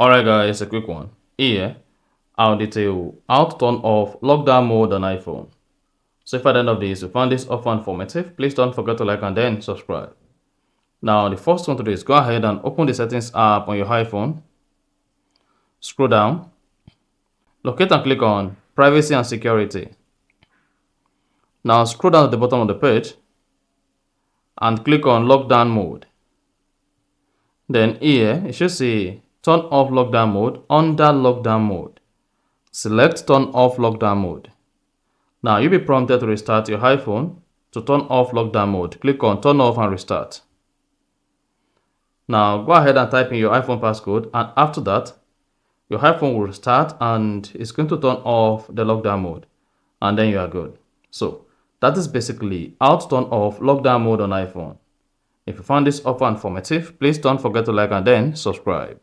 Alright guys, a quick one. Here, I'll detail how to turn off lockdown mode on iPhone. So if at the end of this you found this offer informative, please don't forget to like and then subscribe. Now the first one to do is go ahead and open the settings app on your iPhone. Scroll down, locate and click on privacy and security. Now scroll down to the bottom of the page and click on lockdown mode. Then here you should see turn off lockdown mode under lockdown mode. Select turn off lockdown mode. Now you'll be prompted to restart your iPhone. To turn off lockdown mode, click on turn off and restart. Now go ahead and type in your iPhone passcode, and after that your iPhone will restart and it's going to turn off the lockdown mode, and then you are good. So that is basically how to turn off lockdown mode on iPhone. If you found this offer informative, please don't forget to like and then subscribe.